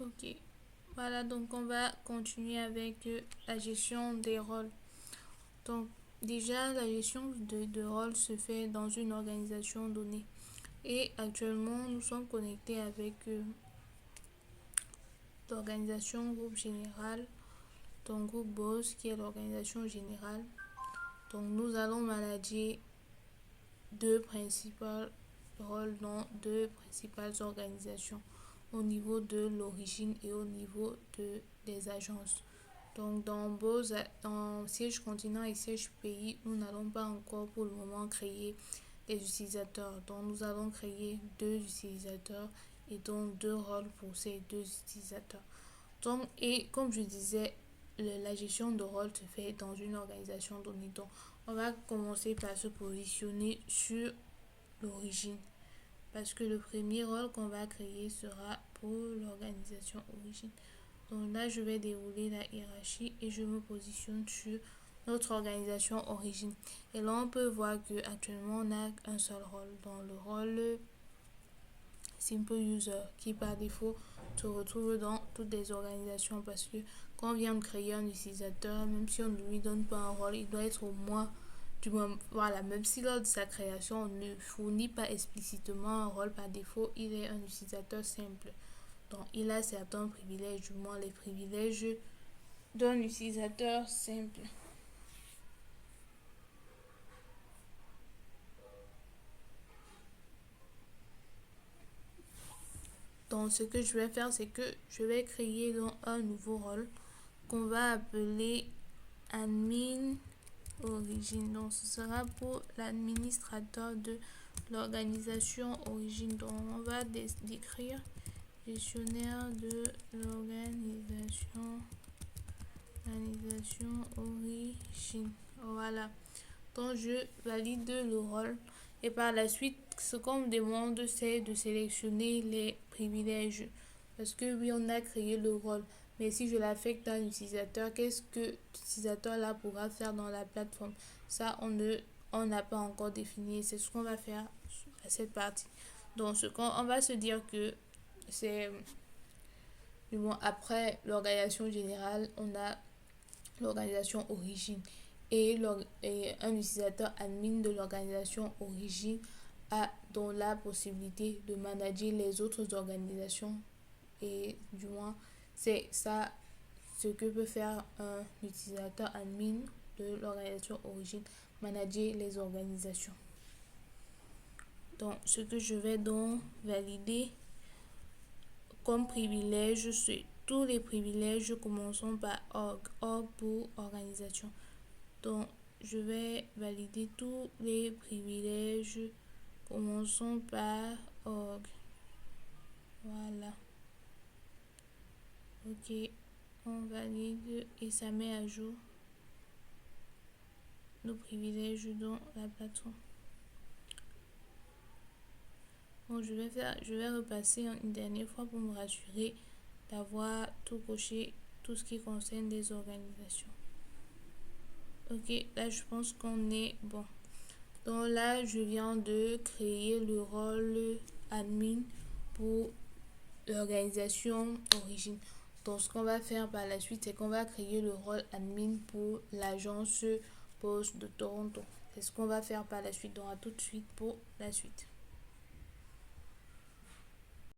Ok. Voilà, donc on va continuer avec la gestion des rôles. Donc, déjà, la gestion de rôles se fait dans une organisation donnée. Et actuellement, nous sommes connectés avec l'organisation groupe général, donc groupe boss qui est l'organisation générale. Donc, nous allons manager deux principaux rôles dans deux principales organisations au niveau de l'origine et au niveau des agences. Donc dans siège continent et siège pays, nous n'allons pas encore pour le moment créer des utilisateurs. Donc nous allons créer deux utilisateurs et donc deux rôles pour ces deux utilisateurs. Donc, et comme je disais, la gestion de rôle se fait dans une organisation donnée. Donc, on va commencer par se positionner sur l'origine. Parce que le premier rôle qu'on va créer sera pour l'organisation origine. Donc là, je vais dérouler la hiérarchie et je me positionne sur notre organisation origine. Et là, on peut voir qu'actuellement, on a un seul rôle. Dans le rôle Simple User, qui par défaut se retrouve dans toutes les organisations. Parce que quand on vient de créer un utilisateur, même si on ne lui donne pas un rôle, il doit être au moins voilà, même si lors de sa création, on ne fournit pas explicitement un rôle par défaut, il est un utilisateur simple. Donc, il a certains privilèges, du moins les privilèges d'un utilisateur simple. Donc, ce que je vais faire, c'est que je vais créer donc un nouveau rôle qu'on va appeler admin origine. Donc, ce sera pour l'administrateur de l'organisation origine. Donc, on va décrire gestionnaire de l'organisation origine. Voilà. Donc, je valide le rôle. Et par la suite, ce qu'on me demande, c'est de sélectionner les privilèges. Parce que oui, on a créé le rôle. Mais si je l'affecte à un utilisateur, qu'est-ce que l'utilisateur-là pourra faire dans la plateforme? Ça, on n'a pas encore défini. C'est ce qu'on va faire à cette partie. Donc, on va se dire que c'est... Bon, après l'organisation générale, on a l'organisation origine et un utilisateur admin de l'organisation origine a donc la possibilité de manager les autres organisations et du moins c'est ça ce que peut faire un utilisateur admin de l'organisation origine, manager les organisations. Donc ce que je vais donc valider comme privilège, c'est tous les privilèges commençant par org pour organisation. Donc, je vais valider tous les privilèges commençant par org. Voilà. Ok, on valide et ça met à jour nos privilèges dans la plateforme. Bon, je vais repasser une dernière fois pour me rassurer d'avoir tout coché, tout ce qui concerne les organisations. Ok, là je pense qu'on est bon. Donc là, je viens de créer le rôle admin pour l'organisation origine. Donc ce qu'on va faire par la suite, c'est qu'on va créer le rôle admin pour l'agence Poste de Toronto. C'est ce qu'on va faire par la suite. Donc à tout de suite pour la suite.